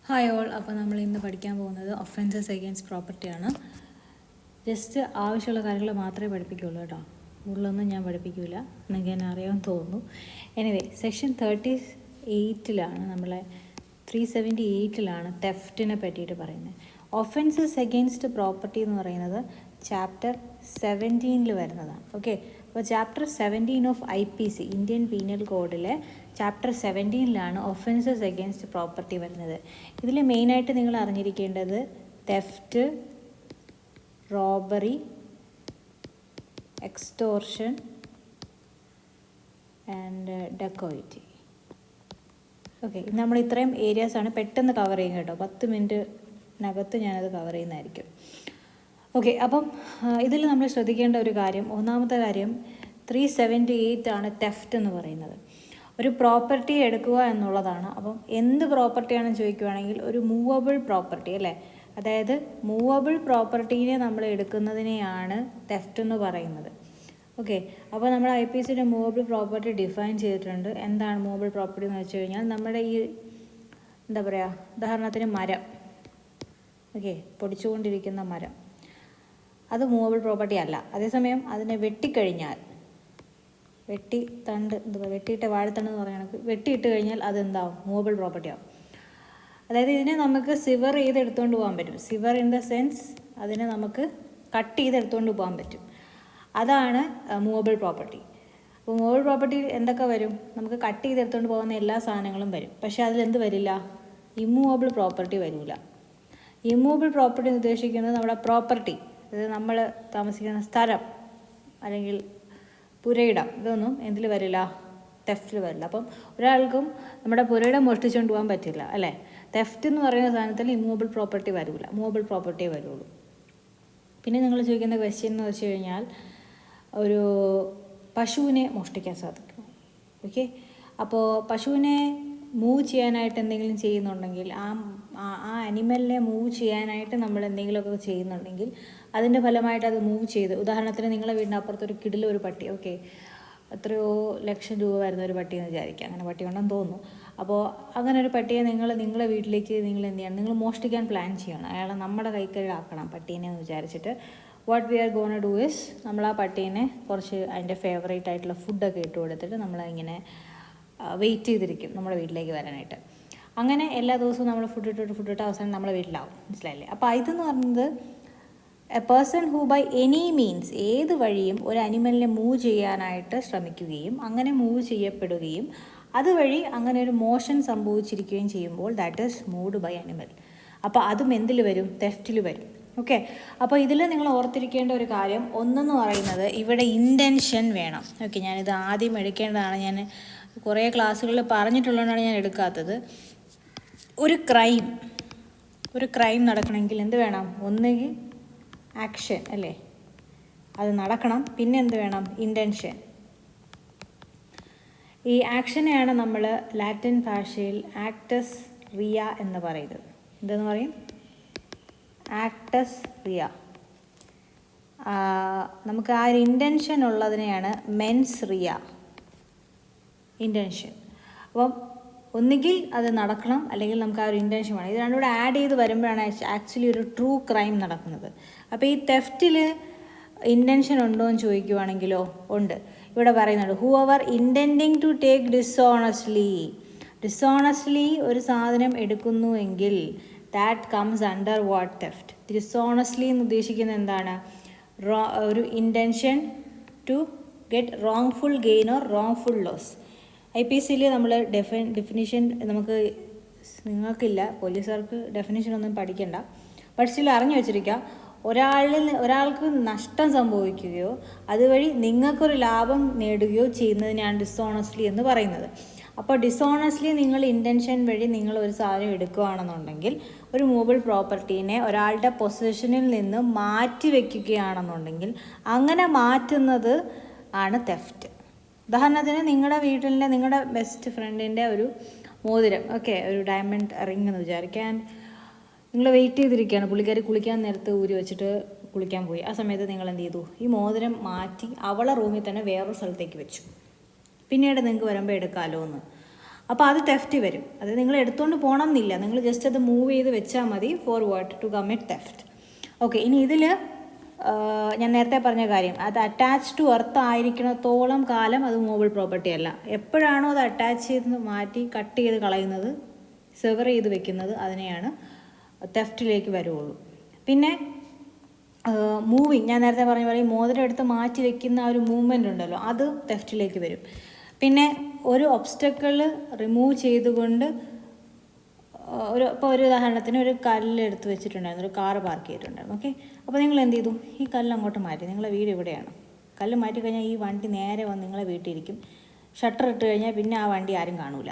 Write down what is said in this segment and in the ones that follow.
Hi all. അപ്പോൾ നമ്മൾ ഇന്ന് പഠിക്കാൻ പോകുന്നത് ഒഫൻസസ് അഗെയിൻസ്റ്റ് പ്രോപ്പർട്ടിയാണ്. ജസ്റ്റ് ആവശ്യമുള്ള കാര്യങ്ങൾ മാത്രമേ പഠിപ്പിക്കുകയുള്ളൂ കേട്ടോ. കൂടുതലൊന്നും ഞാൻ പഠിപ്പിക്കില്ല, നിങ്ങൾക്ക് എന്നെ അറിയാമെന്ന് തോന്നുന്നു. എനിവേ, സെക്ഷൻ 38 നമ്മളെ 378 തെഫ്റ്റിനെ പറ്റിയിട്ട് പറയുന്നത്. ഒഫൻസസ് അഗെയിൻസ്റ്റ് പ്രോപ്പർട്ടി എന്ന് പറയുന്നത് ചാപ്റ്റർ 17 വരുന്നതാണ്. ഓക്കെ, അപ്പോൾ chapter 17 of IPC Indian penal കോഡിലെ ചാപ്റ്റർ 17 ഒഫൻസസ് അഗെയിൻസ്റ്റ് പ്രോപ്പർട്ടി വരുന്നത്. ഇതിൽ മെയിനായിട്ട് നിങ്ങൾ അറിഞ്ഞിരിക്കേണ്ടത് theft, robbery, extortion and dacoity. Okay, നമ്മൾ ഇത്രയും ഏരിയാസാണ് പെട്ടെന്ന് കവർ ചെയ്യും കേട്ടോ. 10 മിനിറ്റിനകത്ത് ഞാനത് കവർ ചെയ്യുന്നതായിരിക്കും. ഓക്കെ, അപ്പം ഇതിൽ നമ്മൾ ശ്രദ്ധിക്കേണ്ട ഒരു കാര്യം, ഒന്നാമത്തെ കാര്യം 378 തെഫ്റ്റ് എന്ന് പറയുന്നത്. ഒരു പ്രോപ്പർട്ടി എടുക്കുക എന്നുള്ളതാണ്. അപ്പം എന്ത് പ്രോപ്പർട്ടിയാണെന്ന് ചോദിക്കുകയാണെങ്കിൽ ഒരു മൂവബിൾ പ്രോപ്പർട്ടി അല്ലേ, അതായത് മൂവബിൾ പ്രോപ്പർട്ടീനെ നമ്മൾ എടുക്കുന്നതിനെയാണ് തെഫ്റ്റ് എന്ന് പറയുന്നത്. ഓക്കെ, അപ്പോൾ നമ്മൾ IPCയുടെ മൂവബിൾ പ്രോപ്പർട്ടി ഡിഫൈൻ ചെയ്തിട്ടുണ്ട്. എന്താണ് മൂവബിൾ പ്രോപ്പർട്ടി എന്ന് വെച്ച് കഴിഞ്ഞാൽ നമ്മുടെ ഈ എന്താ പറയുക, ഉദാഹരണത്തിന് മരം, ഓക്കെ, പൊടിച്ചുകൊണ്ടിരിക്കുന്ന മരം, അത് മൂവബിൾ പ്രോപ്പർട്ടി അല്ല. അതേസമയം അതിനെ വെട്ടിക്കഴിഞ്ഞാൽ, വെട്ടിയിട്ട വാഴത്തണ്ട് എന്ന് പറയുകയാണെങ്കിൽ വെട്ടിയിട്ട് കഴിഞ്ഞാൽ അതെന്താവും, മൂവബിൾ പ്രോപ്പർട്ടി ആവും. അതായത് ഇതിനെ നമുക്ക് സിവർ ചെയ്ത് എടുത്തുകൊണ്ട് പോകാൻ പറ്റും. സിവർ ഇൻ ദ സെൻസ് അതിനെ നമുക്ക് കട്ട് ചെയ്ത് എടുത്തുകൊണ്ട് പോകാൻ പറ്റും. അതാണ് മൂവബിൾ പ്രോപ്പർട്ടി. അപ്പോൾ മൂവബിൾ പ്രോപ്പർട്ടി എന്തൊക്കെ വരും, നമുക്ക് കട്ട് ചെയ്ത് എടുത്തുകൊണ്ട് പോകുന്ന എല്ലാ സാധനങ്ങളും വരും. പക്ഷേ അതിലെന്ത് വരില്ല, ഇമ്മൂവബിൾ പ്രോപ്പർട്ടി വരില്ല. ഇമ്മൂവബിൾ പ്രോപ്പർട്ടി എന്ന് ഉദ്ദേശിക്കുന്നത് നമ്മുടെ പ്രോപ്പർട്ടി, അതായത് നമ്മൾ താമസിക്കുന്ന സ്ഥലം അല്ലെങ്കിൽ പുരയിടം, ഇതൊന്നും എന്തിൽ വരില്ല, തെഫ്റ്റിൽ വരില്ല. അപ്പം ഒരാൾക്കും നമ്മുടെ പുരയിടം മോഷ്ടിച്ചുകൊണ്ട് പോകാൻ പറ്റില്ല അല്ലേ. തെഫ്റ്റ് എന്ന് പറയുന്ന സാധനത്തിൽ ഇമ്മൂവബിൾ പ്രോപ്പർട്ടി വരില്ല, മൂവബിൾ പ്രോപ്പർട്ടിയേ വരുള്ളൂ. പിന്നെ നിങ്ങൾ ചോദിക്കുന്ന ക്വസ്റ്റ്യൻ എന്ന് വെച്ച് കഴിഞ്ഞാൽ, ഒരു പശുവിനെ മോഷ്ടിക്കാൻ സാധിക്കും. ഓക്കെ, അപ്പോൾ പശുവിനെ മൂവ് ചെയ്യാനായിട്ട് എന്തെങ്കിലും ചെയ്യുന്നുണ്ടെങ്കിൽ, ആ അനിമലിനെ മൂവ് ചെയ്യാനായിട്ട് നമ്മൾ എന്തെങ്കിലുമൊക്കെ ചെയ്യുന്നുണ്ടെങ്കിൽ അതിൻ്റെ ഫലമായിട്ട് അത് മൂവ് ചെയ്ത്, ഉദാഹരണത്തിന് നിങ്ങളുടെ വീടിൻ്റെ അപ്പുറത്തൊരു കിടിലൊരു പട്ടി, ഓക്കെ, എത്രയോ ലക്ഷം രൂപ വരുന്ന ഒരു പട്ടി എന്ന് വിചാരിക്കുക, അങ്ങനെ പട്ടി ഉണ്ടെന്ന് തോന്നുന്നു. അപ്പോൾ അങ്ങനെ ഒരു പട്ടിയെ നിങ്ങളുടെ വീട്ടിലേക്ക് നിങ്ങൾ എന്ത് ചെയ്യണം, നിങ്ങൾ മോഷ്ടിക്കാൻ പ്ലാൻ ചെയ്യണം. അയാളെ നമ്മുടെ കൈക്കലാക്കണം പട്ടീനെ എന്ന് വിചാരിച്ചിട്ട്. What we are gonna do is, നമ്മൾ ആ പട്ടീനെ കുറച്ച് അതിൻ്റെ ഫേവറേറ്റ് ആയിട്ടുള്ള ഫുഡൊക്കെ ഇട്ട് കൊടുത്തിട്ട് നമ്മളിങ്ങനെ വെയിറ്റ് ചെയ്തിരിക്കും നമ്മുടെ വീട്ടിലേക്ക് വരാനായിട്ട്. അങ്ങനെ എല്ലാ ദിവസവും നമ്മൾ ഫുഡ് ഇട്ട് അവസാനം നമ്മളെ വീട്ടിലാവും. മനസ്സിലായില്ലേ? അപ്പോൾ ഇതെന്ന് പറയുന്നത് a person who by any means, ഏത് വഴിയും ഒരു അനിമലിനെ മൂവ് ചെയ്യാനായിട്ട് ശ്രമിക്കുകയും അങ്ങനെ മൂവ് ചെയ്യപ്പെടുകയും അതുവഴി അങ്ങനെ ഒരു മോഷൻ സംഭവിച്ചിരിക്കുകയും ചെയ്യുമ്പോൾ that is moved by animal. അപ്പോൾ അതും എന്തിൽ വരും, തെഫ്റ്റിൽ വരും. ഓക്കെ, അപ്പോൾ ഇതിൽ നിങ്ങൾ ഓർത്തിരിക്കേണ്ട ഒരു കാര്യം ഒന്നെന്ന് പറയുന്നത് ഇവിടെ ഇൻറ്റൻഷൻ വേണം. ഓക്കെ, ഞാനിത് ആദ്യം എടുക്കേണ്ടതാണ്, ഞാൻ കുറേ ക്ലാസ്സുകളിൽ പറഞ്ഞിട്ടുള്ളതുകൊണ്ടാണ് ഞാൻ എടുക്കാത്തത്. ഒരു ക്രൈം നടക്കണമെങ്കിൽ എന്ത് വേണം, ഒന്നുകിൽ ആക്ഷൻ അല്ലേ, അത് നടക്കണം. പിന്നെ എന്ത് വേണം, ഇൻറ്റൻഷൻ. ഈ ആക്ഷനെയാണ് നമ്മൾ ലാറ്റിൻ ഭാഷയിൽ ആക്ടസ് റിയ എന്ന് പറയുന്നത്. എന്തെന്ന് പറയും, ആക്ടസ് റിയ. നമുക്ക് ആ ഒരു ഇൻറ്റൻഷൻ ഉള്ളതിനെയാണ് മെൻസ് റിയ, ഇൻറ്റൻഷൻ. അപ്പം ഒന്നുകിൽ അത് നടക്കണം അല്ലെങ്കിൽ നമുക്ക് ആ ഒരു ഇൻറ്റൻഷൻ വേണം. ഇത് രണ്ടും കൂടെ ആഡ് ചെയ്ത് വരുമ്പോഴാണ് ആക്ച്വലി ഒരു ട്രൂ ക്രൈം നടക്കുന്നത്. അപ്പോൾ ഈ തെഫ്റ്റിൽ ഇൻറ്റൻഷൻ ഉണ്ടോ എന്ന് ചോദിക്കുവാണെങ്കിലോ ഉണ്ട്. ഇവിടെ പറയുന്നുണ്ട് whoever intending to take dishonestly ഒരു സാധനം എടുക്കുന്നുവെങ്കിൽ that comes under what, theft. Dishonestly എന്ന് ഉദ്ദേശിക്കുന്നത് എന്താണ്, ഒരു intention to get wrongful gain or wrongful loss. IPCയിൽ നമ്മൾ ഡെഫിനിഷൻ നിങ്ങൾക്കില്ല, പോലീസുകാർക്ക് ഡെഫിനിഷൻ ഒന്നും പഠിക്കണ്ട, പക്ഷേ സ്റ്റിൽ അറിഞ്ഞു വെച്ചിരിക്കുക. ഒരാൾക്ക് നഷ്ടം സംഭവിക്കുകയോ അതുവഴി നിങ്ങൾക്കൊരു ലാഭം നേടുകയോ ചെയ്യുന്നതിനാണ് ഡിസോണസ്റ്റ്ലി എന്ന് പറയുന്നത്. അപ്പോൾ ഡിസോണസ്റ്റ്ലി നിങ്ങൾ ഇൻറ്റൻഷൻ വഴി നിങ്ങൾ ഒരു സാധനം എടുക്കുകയാണെന്നുണ്ടെങ്കിൽ, ഒരു മൂവബിൾ പ്രോപ്പർട്ടീനെ ഒരാളുടെ പൊസിഷനിൽ നിന്ന് മാറ്റി വയ്ക്കുകയാണെന്നുണ്ടെങ്കിൽ, അങ്ങനെ മാറ്റുന്നത് ആണ് തെഫ്റ്റ്. ഉദാഹരണത്തിന് നിങ്ങളുടെ വീട്ടിലെ നിങ്ങളുടെ ബെസ്റ്റ് ഫ്രണ്ടിൻ്റെ ഒരു മോതിരം, ഓക്കെ, ഒരു ഡയമണ്ട് റിങ് എന്ന് വിചാരിക്കാൻ, നിങ്ങൾ വെയിറ്റ് ചെയ്തിരിക്കുകയാണ്, പുള്ളിക്കാരി കുളിക്കാൻ നേരത്ത് ഊരി വെച്ചിട്ട് കുളിക്കാൻ പോയി. ആ സമയത്ത് നിങ്ങൾ എന്ത് ചെയ്തു, ഈ മോതിരം മാറ്റി അവളെ റൂമിൽ തന്നെ വേറൊരു സ്ഥലത്തേക്ക് വെച്ചു. പിന്നീട് നിങ്ങൾക്ക് വരുമ്പോൾ എടുക്കാമല്ലോ എന്ന്. അപ്പോൾ അത് തെഫ്റ്റ് വരും. അത് നിങ്ങൾ എടുത്തുകൊണ്ട് പോകണം എന്നില്ല, നിങ്ങൾ ജസ്റ്റ് അത് മൂവ് ചെയ്ത് വെച്ചാൽ മതി for what to commit theft. Okay, ഇനി ഇതിൽ ഞാൻ നേരത്തെ പറഞ്ഞ കാര്യം, അത് അറ്റാച്ച് ടു എർത്ത് ആയിരിക്കണത്തോളം കാലം അത് മൂവബിൾ പ്രോപ്പർട്ടി അല്ല. എപ്പോഴാണോ അത് അറ്റാച്ച് ചെയ്ത് മാറ്റി കട്ട് ചെയ്ത് കളയുന്നത്, സെവർ ചെയ്ത് വെക്കുന്നത്, അതിനെയാണ് തെഫ്റ്റിലേക്ക് വരുള്ളൂ. പിന്നെ മൂവിങ്, ഞാൻ നേരത്തെ പറഞ്ഞ പോലെ മോതിരം എടുത്ത് മാറ്റി വെക്കുന്ന ആ ഒരു മൂവ്മെൻ്റ് ഉണ്ടല്ലോ, അത് തെഫ്റ്റിലേക്ക് വരും. പിന്നെ ഒരു ഒബ്സ്റ്റക്കിൾ റിമൂവ് ചെയ്തുകൊണ്ട് ഇപ്പോൾ ഒരു ഉദാഹരണത്തിന് ഒരു കല്ലെടുത്ത് വെച്ചിട്ടുണ്ടായിരുന്നു, ഒരു കാറ് പാർക്ക് ചെയ്തിട്ടുണ്ടായിരുന്നു. ഓക്കെ, അപ്പോൾ നിങ്ങൾ എന്ത് ചെയ്തു, ഈ കല്ല് അങ്ങോട്ട് മാറ്റി, നിങ്ങളെ വീട് ഇവിടെയാണ്, കല്ല് മാറ്റി കഴിഞ്ഞാൽ ഈ വണ്ടി നേരെ വന്ന് നിങ്ങളെ വീട്ടിലിരിക്കും. ഷട്ടർ ഇട്ട് കഴിഞ്ഞാൽ പിന്നെ ആ വണ്ടി ആരും കാണൂല.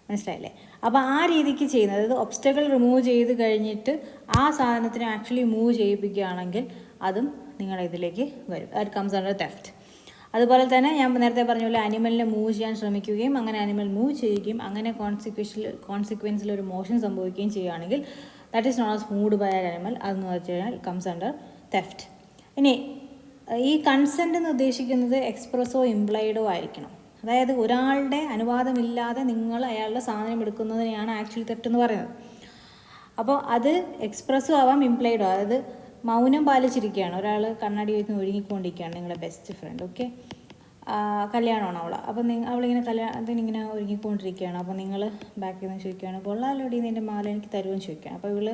മനസ്സിലായില്ലേ? അപ്പോൾ ആ രീതിക്ക് ചെയ്യുന്നത്, അതായത് ഒബ്സ്റ്റക്കിൾ റിമൂവ് ചെയ്ത് കഴിഞ്ഞിട്ട് ആ സാധനത്തിനെ ആക്ച്വലി മൂവ് ചെയ്യിപ്പിക്കുകയാണെങ്കിൽ അതും നിങ്ങളുടെ ഇതിലേക്ക് വരും. That comes under theft. അതുപോലെ തന്നെ ഞാൻ നേരത്തെ പറഞ്ഞ പോലെ അനിമലിനെ മൂവ് ചെയ്യാൻ ശ്രമിക്കുകയും അങ്ങനെ അനിമൽ മൂവ് ചെയ്യുകയും അങ്ങനെ കോൺസിക്വൻസിൽ ഒരു മോഷൻ സംഭവിക്കുകയും ചെയ്യുകയാണെങ്കിൽ that is not as moved by animal, അതെന്ന് വെച്ച് കഴിഞ്ഞാൽ കംസ് അണ്ടർ തെഫ്റ്റ്. ഇനി ഈ കൺസെൻ്റ് എന്ന് ഉദ്ദേശിക്കുന്നത് എക്സ്പ്രസ്സോ ഇംപ്ലൈഡോ ആയിരിക്കണം. അതായത് ഒരാളുടെ അനുവാദമില്ലാതെ നിങ്ങൾ അയാളുടെ സാധനം എടുക്കുന്നതിനെയാണ് ആക്ച്വലി തെഫ്റ്റ് എന്ന് പറയുന്നത്. അപ്പോൾ അത് എക്സ്പ്രസ്സും ആവാം ഇംപ്ലൈഡോ. അതായത് മൗനം പാലിച്ചിരിക്കുകയാണ്, ഒരാൾ കണ്ണാടി വെച്ച് ഒരുങ്ങിക്കൊണ്ടിരിക്കുകയാണ്, നിങ്ങളുടെ ബെസ്റ്റ് ഫ്രണ്ട്. ഓക്കെ, കല്യാണമാണ് അപ്പോൾ അവളിങ്ങനെ കല്യാണത്തിനിങ്ങനെ ഒരുങ്ങിക്കൊണ്ടിരിക്കുകയാണ്. അപ്പോൾ നിങ്ങൾ ബാക്കിൽ നിന്ന് ചോദിക്കുകയാണ്, കൊള്ളാലോടി നിൻ്റെ മാല എനിക്ക് തരുമെന്ന് ചോദിക്കുകയാണ്. അപ്പോൾ ഇവൾ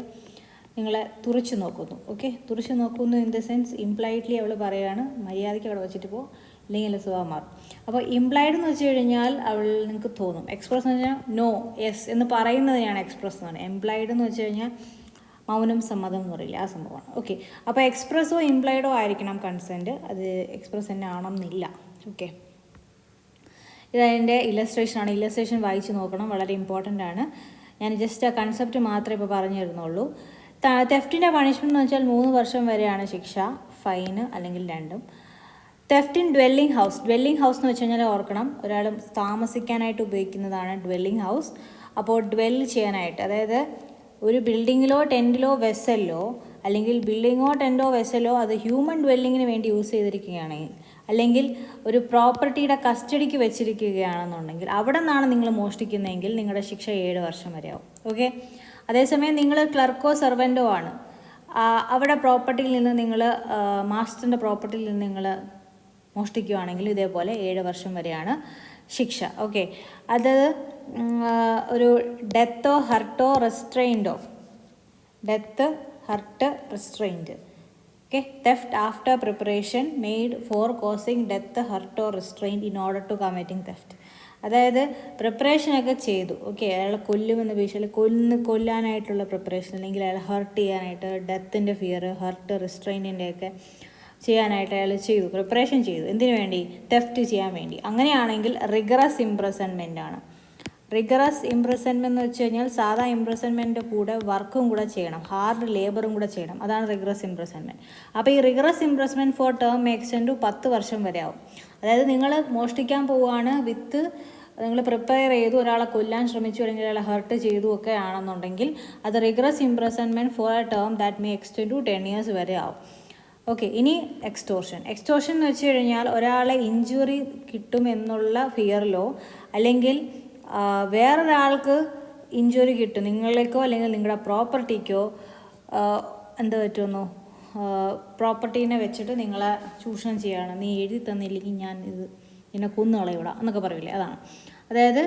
നിങ്ങളെ തുറച്ചു നോക്കുന്നു. ഓക്കെ, തുറച്ചു നോക്കുന്നു ഇൻ ദ സെൻസ് ഇംപ്ലൈഡ്ലി അവൾ പറയുകയാണ് മര്യാദയ്ക്ക് അവിടെ വെച്ചിട്ട് പോ, അല്ലെങ്കിൽ സ്വഭാവം മാറും. അപ്പോൾ ഇംപ്ലൈഡ് എന്ന് വെച്ച് കഴിഞ്ഞാൽ അവൾ നിങ്ങൾക്ക് തോന്നും. എക്സ്പ്രസ് എന്ന് വെച്ചാൽ നോ യെസ് എന്ന് പറയുന്നതിനാണ് എക്സ്പ്രസ് എന്ന് പറയുന്നത്. എംപ്ലൈഡ് എന്ന് വെച്ച് കഴിഞ്ഞാൽ മൗനം സമ്മതം എന്ന് പറയില്ല, ആ സംഭവമാണ്. ഓക്കെ, അപ്പോൾ എക്സ്പ്രസ്സോ ഇംപ്ലൈഡോ ആയിരിക്കണം കൺസെൻറ്റ്, അത് എക്സ്പ്രസ് തന്നെ ആവണമെന്നില്ല. ഓക്കെ, ഇതതിൻ്റെ ഇല്ലസ്ട്രേഷനാണ്. ഇല്ലസ്ട്രേഷൻ വായിച്ച് നോക്കണം, വളരെ ഇമ്പോർട്ടൻ്റ് ആണ്. ഞാൻ ജസ്റ്റ് ആ കൺസെപ്റ്റ് മാത്രമേ ഇപ്പോൾ പറഞ്ഞു തരുന്നുള്ളൂ. തെഫ്റ്റിൻ്റെ പണിഷ്മെൻറ്റ് എന്ന് വെച്ചാൽ 3 വർഷം വരെയാണ് ശിക്ഷ, ഫൈന് അല്ലെങ്കിൽ രണ്ടും. Theft in dwelling house. Dwelling house എന്ന് വെച്ച് കഴിഞ്ഞാൽ ഓർക്കണം, ഒരാൾ താമസിക്കാനായിട്ട് ഉപയോഗിക്കുന്നതാണ് ഡ്വെല്ലിംഗ് ഹൗസ്. അപ്പോൾ ഡ്വെൽ ചെയ്യാനായിട്ട്, അതായത് ഒരു ബിൽഡിങ്ങിലോ ടെൻറ്റിലോ വെസലിലോ അല്ലെങ്കിൽ ബിൽഡിങ്ങോ ടെൻറ്റോ വെസലോ അത് ഹ്യൂമൻ ഡ്വെല്ലിങ്ങിന് വേണ്ടി യൂസ് ചെയ്തിരിക്കുകയാണെങ്കിൽ, അല്ലെങ്കിൽ ഒരു പ്രോപ്പർട്ടിയുടെ കസ്റ്റഡിക്ക് വെച്ചിരിക്കുകയാണെന്നുണ്ടെങ്കിൽ, അവിടെ നിന്നാണ് നിങ്ങൾ മോഷ്ടിക്കുന്നതെങ്കിൽ നിങ്ങളുടെ ശിക്ഷ 7 വർഷം വരെയാവും. ഓക്കെ, അതേസമയം നിങ്ങൾ ക്ലർക്കോ സെർവൻറ്റോ ആണ്, അവിടെ പ്രോപ്പർട്ടിയിൽ നിന്ന് നിങ്ങൾ മാസ്റ്ററിൻ്റെ പ്രോപ്പർട്ടിയിൽ നിന്ന് നിങ്ങൾ മോഷ്ടിക്കുകയാണെങ്കിൽ ഇതേപോലെ 7 വർഷം വരെയാണ് ശിക്ഷ. ഓക്കെ, അത് ഒരു ഡെത്തോ ഹർട്ടോ റെസ്ട്രെയിൻറ്റോ, death hurt restraint. Okay, theft after preparation made for causing death ഹർട്ടോ restraint in order to committing theft. അതായത് പ്രിപ്പറേഷനൊക്കെ ചെയ്തു. ഓക്കെ, അയാളെ കൊല്ലുമെന്ന് ഭീഷണി, കൊല്ലാനായിട്ടുള്ള പ്രിപ്പറേഷൻ, അല്ലെങ്കിൽ അയാളെ ഹർട്ട് ചെയ്യാനായിട്ട് ഡെത്തിൻ്റെ ഫിയർ, ഹർട്ട് റെസ്ട്രെയിൻറ്റിൻ്റെയൊക്കെ ചെയ്യാനായിട്ട് അയാൾ ചെയ്തു, പ്രിപ്പറേഷൻ ചെയ്തു. എന്തിനു വേണ്ടി? തെഫ്റ്റ് ചെയ്യാൻ വേണ്ടി. അങ്ങനെയാണെങ്കിൽ റിഗറസ് ഇംപ്രസൺമെൻ്റ് ആണ്. റിഗറസ് ഇംപ്രസൺമെൻ്റ് എന്ന് വെച്ച് കഴിഞ്ഞാൽ സാധാ ഇംപ്രസൺമെൻറ്റിൻ്റെ കൂടെ വർക്കും കൂടെ ചെയ്യണം, ഹാർഡ് ലേബറും കൂടെ ചെയ്യണം, അതാണ് റിഗറസ് ഇംപ്രസൺമെൻറ്റ്. അപ്പോൾ ഈ rigorous imprisonment for term extend to 10 വർഷം വരെ ആവും. അതായത് നിങ്ങൾ മോഷ്ടിക്കാൻ പോവുകയാണ്, നിങ്ങൾ പ്രിപ്പയർ ചെയ്തു, ഒരാളെ കൊല്ലാൻ ശ്രമിച്ചു അല്ലെങ്കിൽ ഒരാളെ ഹർട്ട് ചെയ്തു ഒക്കെ ആണെന്നുണ്ടെങ്കിൽ അത് rigorous imprisonment for a term that may extend to 10 years വരെ ആവും. ഓക്കെ, ഇനി എക്സ്റ്റോർഷൻ. എക്സ്റ്റോർഷൻ എന്ന് വെച്ച് കഴിഞ്ഞാൽ ഒരാളെ ഇഞ്ചുറി കിട്ടുമെന്നുള്ള ഫിയറിലോ അല്ലെങ്കിൽ വേറൊരാൾക്ക് ഇഞ്ചുറി കിട്ടും, നിങ്ങളിലേക്കോ അല്ലെങ്കിൽ നിങ്ങളുടെ പ്രോപ്പർട്ടിക്കോ എന്ത് പറ്റുമെന്നോ, പ്രോപ്പർട്ടീനെ വെച്ചിട്ട് നിങ്ങളെ ചൂഷണം ചെയ്യുകയാണ്, നീ എഴുതി തന്നില്ലെങ്കിൽ ഞാൻ നിന്നെ കൊന്നുകളയൂടാ എന്നൊക്കെ പറയില്ലേ, അതാണ്. അതായത്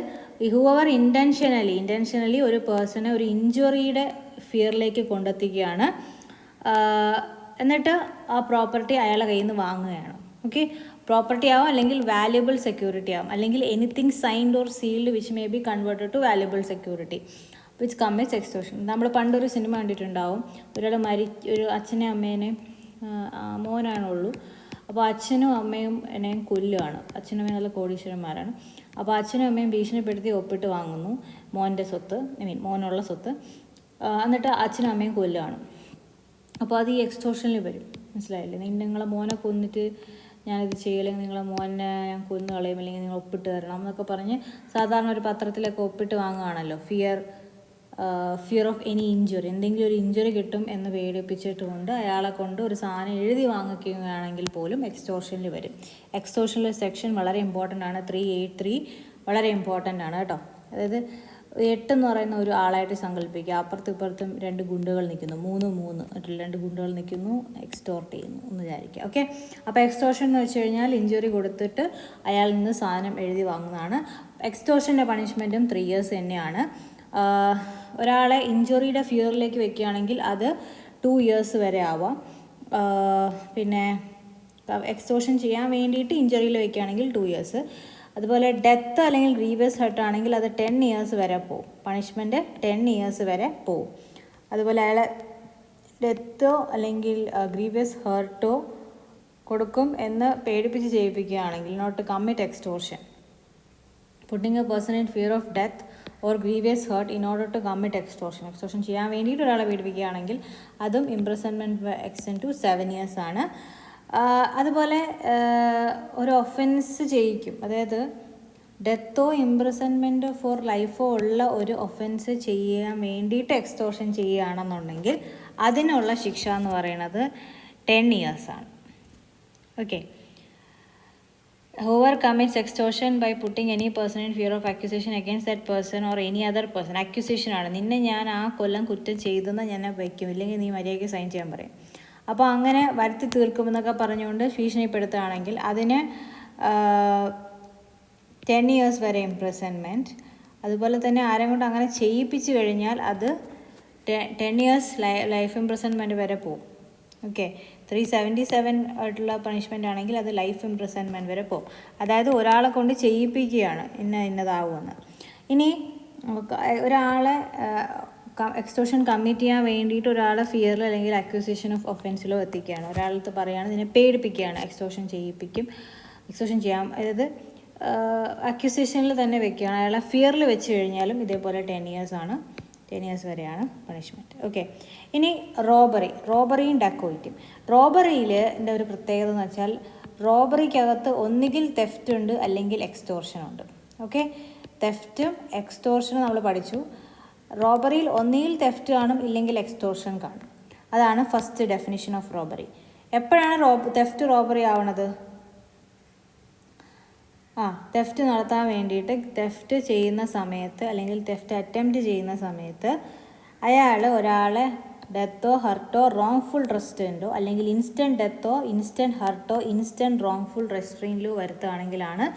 ഹൂവർ ഇൻറ്റൻഷനലി ഒരു പേഴ്സണെ ഒരു ഇഞ്ചുറിയുടെ ഫിയറിലേക്ക് കൊണ്ടെത്തിക്കുകയാണ്, എന്നിട്ട് ആ പ്രോപ്പർട്ടി അയാളുടെ കയ്യിൽ നിന്ന് വാങ്ങുകയാണ്. ഓക്കെ, പ്രോപ്പർട്ടി ആവും, അല്ലെങ്കിൽ വാല്യുബിൾ സെക്യൂരിറ്റി ആവും, അല്ലെങ്കിൽ anything signed or sealed which may be converted to valuable security which commits extortion. നമ്മൾ പണ്ടൊരു സിനിമ കണ്ടിട്ടുണ്ടാവും, ഒരാൾ ഒരു അച്ഛനെ അമ്മേനെ, മോനാണുള്ളൂ, അപ്പോൾ അച്ഛനും അമ്മയും എന്നെയും കൊല്ലുകയാണ്. അച്ഛനും അമ്മയും നല്ല കോടീശ്വരന്മാരാണ്. അപ്പോൾ അച്ഛനും അമ്മയും ഭീഷണിപ്പെടുത്തി ഒപ്പിട്ട് വാങ്ങുന്നു മോൻ്റെ സ്വത്ത്, മോനുള്ള സ്വത്ത്, എന്നിട്ട് അച്ഛനും അമ്മയും കൊല്ലുകയാണ്. അപ്പോൾ അത് ഈ എക്സ്റ്റോർഷനിൽ വരും, മനസ്സിലായില്ലേ? നിങ്ങളെ മോനെ കൊന്നിട്ട് ഞാനിത് ചെയ്യില്ലെങ്കിൽ നിങ്ങളെ മോനെ ഞാൻ കൊന്നു കളയും, അല്ലെങ്കിൽ നിങ്ങൾ ഒപ്പിട്ട് തരണം എന്നൊക്കെ പറഞ്ഞ് സാധാരണ ഒരു പത്രത്തിലൊക്കെ ഒപ്പിട്ട് വാങ്ങുകയാണല്ലോ. ഫിയർ ഓഫ് എനി ഇഞ്ചുറി, എന്തെങ്കിലും ഒരു ഇഞ്ചുറി കിട്ടും എന്ന് പേടിപ്പിച്ചിട്ടുകൊണ്ട് അയാളെ കൊണ്ട് ഒരു സാധനം എഴുതി വാങ്ങിക്കുകയാണെങ്കിൽ പോലും എക്സ്റ്റോർഷനിൽ വരും. എക്സ്റ്റോർഷനിലെ സെക്ഷൻ വളരെ ഇമ്പോർട്ടൻ്റ് ആണ്, 383 വളരെ ഇമ്പോർട്ടൻ്റ് ആണ് കേട്ടോ. അതായത് 8 എന്ന് പറയുന്ന ഒരു ആളായിട്ട് സങ്കല്പിക്കുക. അപ്പുറത്തും ഇപ്പുറത്തും 2 ഗുണ്ടകൾ നിൽക്കുന്നു, 3 2 ഗുണ്ടകൾ നിൽക്കുന്നു, എക്സ്റ്റോർട്ട് ചെയ്യുന്നു എന്ന് വിചാരിക്കുക. ഓക്കെ, അപ്പോൾ എക്സ്റ്റോർഷൻ എന്ന് വെച്ച് കഴിഞ്ഞാൽ ഇഞ്ചുറി കൊടുത്തിട്ട് അയാളിൽ നിന്ന് സാധനം എഴുതി വാങ്ങുന്നതാണ്. എക്സ്റ്റോർഷൻ്റെ പണിഷ്മെൻറ്റും 3 years തന്നെയാണ്. ഒരാളെ ഇഞ്ചുറിയുടെ ഫിയറിലേക്ക് വെക്കുകയാണെങ്കിൽ അത് 2 years വരെ ആവാം. പിന്നെ എക്സ്റ്റോർഷൻ ചെയ്യാൻ വേണ്ടിയിട്ട് ഇഞ്ചുറിയിൽ വെക്കുകയാണെങ്കിൽ 2 years. അതുപോലെ ഡെത്ത് അല്ലെങ്കിൽ ഗ്രീവിയസ് ഹർട്ട് ആണെങ്കിൽ അത് 10 years വരെ പോവും. പണിഷ്മെൻറ്റ് 10 years വരെ പോവും. അതുപോലെ അയാളെ ഡെത്തോ അല്ലെങ്കിൽ ഗ്രീവിയസ് ഹർട്ടോ കൊടുക്കും എന്ന് പേടിപ്പിച്ച് ചെയ്യിപ്പിക്കുകയാണെങ്കിൽ, not to commit extortion, putting a person in fear of death or grievous hurt in order to commit extortion. Extortion ചെയ്യാൻ വേണ്ടിയിട്ട് ഒരാളെ പേടിപ്പിക്കുകയാണെങ്കിൽ അതും ഇംപ്രിസൺമെൻറ്റ് എക്സ്റ്റെൻഡ് ടു 7 years ആണ്. അതുപോലെ ഒരു ഒഫൻസ് ചെയ്യിക്കും, അതായത് ഡെത്തോ ഇംപ്രിസൺമെൻറ്റോ ഫോർ ലൈഫോ ഉള്ള ഒരു ഒഫൻസ് ചെയ്യാൻ വേണ്ടിയിട്ട് എക്സ്റ്റോർഷൻ ചെയ്യുകയാണെന്നുണ്ടെങ്കിൽ അതിനുള്ള ശിക്ഷ എന്ന് പറയുന്നത് 10 years ആണ്. Okay, whoever commits extortion by putting any person in fear of accusation against that person or any other person. Accusation ആണ്, നിന്നെ ഞാൻ ആ കൊല്ലം കുറ്റം ചെയ്തെന്ന് ഞാൻ വയ്ക്കും, ഇല്ലെങ്കിൽ നീ മര്യാദയ്ക്ക് സൈൻ ചെയ്യാൻ പറയും. അപ്പോൾ അങ്ങനെ വരുത്തി തീർക്കുമെന്നൊക്കെ പറഞ്ഞുകൊണ്ട് ഭീഷണിപ്പെടുത്തുകയാണെങ്കിൽ അതിന് 10 years വരെ ഇംപ്രിസൺമെൻറ്റ്. അതുപോലെ തന്നെ ആരും കൊണ്ട് അങ്ങനെ ചെയ്യിപ്പിച്ച് കഴിഞ്ഞാൽ അത് 10 years ലൈഫ് ഇംപ്രിസൺമെൻറ്റ് വരെ പോകും. ഓക്കെ, 377 ആയിട്ടുള്ള പണിഷ്മെൻ്റ് ആണെങ്കിൽ അത് ലൈഫ് ഇംപ്രിസൺമെൻറ്റ് വരെ പോകും. അതായത് ഒരാളെ കൊണ്ട് ചെയ്യിപ്പിക്കുകയാണ് ഇന്നതാവുമെന്ന്. ഇനി ഒരാളെ എക്സ്റ്റോർഷൻ കമ്മിറ്റ് ചെയ്യാൻ വേണ്ടിയിട്ട് ഒരാളെ ഫിയറിൽ അല്ലെങ്കിൽ അക്യൂസേഷൻ ഓഫ് ഒഫൻസിലോ എത്തിക്കുകയാണ്. ഒരാളത്ത് പറയുകയാണ്, ഇതിനെ പേടിപ്പിക്കുകയാണ്, എക്സ്റ്റോർഷൻ ചെയ്യാം, അതായത് അക്യൂസേഷനിൽ തന്നെ വെക്കുകയാണ്. അയാളെ ഫിയറിൽ വെച്ച് കഴിഞ്ഞാലും ഇതേപോലെ 10 years ആണ്, 10 years വരെയാണ് പണിഷ്മെൻറ്റ്. ഓക്കെ, ഇനി റോബറിയും ഡക്കോയിറ്റും. റോബറിയിൽ എൻ്റെ ഒരു പ്രത്യേകത എന്ന് വെച്ചാൽ റോബറിക്കകത്ത് ഒന്നുകിൽ തെഫ്റ്റ് ഉണ്ട് അല്ലെങ്കിൽ എക്സ്റ്റോർഷൻ ഉണ്ട്. ഓക്കെ, തെഫ്റ്റും എക്സ്റ്റോർഷനും നമ്മൾ പഠിച്ചു. റോബറിയിൽ ഒന്നുകിൽ തെഫ്റ്റ് കാണും ഇല്ലെങ്കിൽ എക്സ്റ്റോർഷൻ കാണും. അതാണ് ഫസ്റ്റ് ഡെഫിനിഷൻ ഓഫ് റോബറി. എപ്പോഴാണ് തെഫ്റ്റ് റോബറി ആവണത്? തെഫ്റ്റ് നടത്താൻ വേണ്ടിയിട്ട് തെഫ്റ്റ് ചെയ്യുന്ന സമയത്ത് അല്ലെങ്കിൽ തെഫ്റ്റ് അറ്റംപ്റ്റ് ചെയ്യുന്ന സമയത്ത് അയാൾ ഒരാളെ ഡെത്തോ ഹർട്ടോ റോങ്ഫുൾ റെസ്ട്രെയിൻറ്റോ അല്ലെങ്കിൽ ഇൻസ്റ്റൻറ്റ് ഡെത്തോ ഇൻസ്റ്റൻറ്റ് ഹർട്ടോ ഇൻസ്റ്റൻറ്റ് റോങ്ഫുൾ റെസ്ട്രെയിൻറ്റിലോ വരുത്തുകയാണെങ്കിലാണ്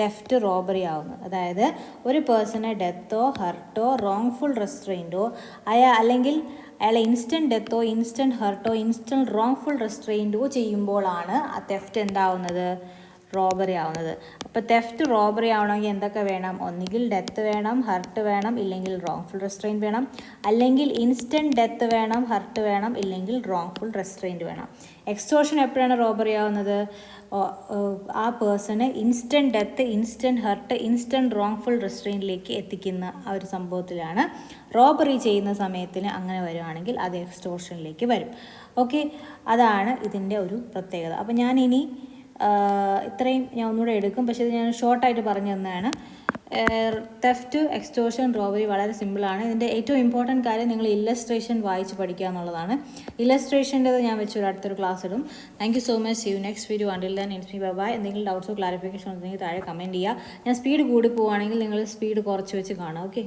തെഫ്റ്റ് റോബറി ആവുന്നത്. അതായത് ഒരു പേഴ്സണെ ഡെത്തോ ഹർട്ടോ റോങ്ഫുൾ റെസ്ട്രെയിൻറ്റോ അല്ലെങ്കിൽ അയാളെ ഇൻസ്റ്റൻറ്റ് ഡെത്തോ ഇൻസ്റ്റൻറ്റ് ഹർട്ടോ ഇൻസ്റ്റൻറ്റ് റോങ്ഫുൾ റെസ്ട്രെയിൻറ്റോ ചെയ്യുമ്പോഴാണ് ആ തെഫ്റ്റ് എന്താവുന്നത്? റോബറി ആവുന്നത്. അപ്പോൾ തെഫ്റ്റ് റോബറി ആവണമെങ്കിൽ എന്തൊക്കെ വേണം? ഒന്നുകിൽ ഡെത്ത് വേണം, ഹർട്ട് വേണം, ഇല്ലെങ്കിൽ റോങ്ഫുൾ റെസ്ട്രെയിൻറ്റ് വേണം, അല്ലെങ്കിൽ ഇൻസ്റ്റൻറ്റ് ഡെത്ത് വേണം, ഹർട്ട് വേണം, ഇല്ലെങ്കിൽ റോങ്ഫുൾ റെസ്ട്രെയിൻറ്റ് വേണം. എക്സ്റ്റോർഷൻ എപ്പോഴാണ് റോബറി ആവുന്നത്? ആ പേഴ്സണ് instant death, instant hurt, instant wrongful റെസ്ട്രെയിൻറ്റിലേക്ക് എത്തിക്കുന്ന ആ ഒരു സംഭവത്തിലാണ്. റോബറി ചെയ്യുന്ന സമയത്തിന് അങ്ങനെ വരുവാണെങ്കിൽ അത് എക്സ്റ്റോർഷനിലേക്ക് വരും. ഓക്കെ, അതാണ് ഇതിൻ്റെ ഒരു പ്രത്യേകത. അപ്പോൾ ഞാനിനി ഇത്രയും ഞാൻ ഒന്നുകൂടെ എടുക്കും, പക്ഷേ ഇത് ഞാൻ ഷോർട്ടായിട്ട് പറഞ്ഞു തന്നതാണ്. തെഫ്റ്റ്, എക്സ്റ്റോർഷൻ, റോബറി വളരെ സിമ്പിളാണ്. ഇതിൻ്റെ ഏറ്റവും ഇമ്പോർട്ടൻറ്റ് കാര്യം നിങ്ങൾ ഇല്ലസ്ട്രേഷൻ വായിച്ച് പഠിക്കുക എന്നുള്ളതാണ്. ഇല്ലസ്ട്രേഷൻ്റെത് ഞാൻ വെച്ചൊരു അടുത്തൊരു ക്ലാസ് ഇടും. Thank you so much. See you next video. Until then it's me bye. എന്തെങ്കിലും ഡൗട്ട്സോ ക്ലാരിഫിക്കേഷനോ ഉണ്ടെങ്കിൽ താഴെ കമൻറ്റ് ചെയ്യുക. ഞാൻ സ്പീഡ് കൂടി പോവുകയാണെങ്കിൽ നിങ്ങൾ സ്പീഡ് കുറച്ച് വെച്ച് കാണാം. ഓക്കെ.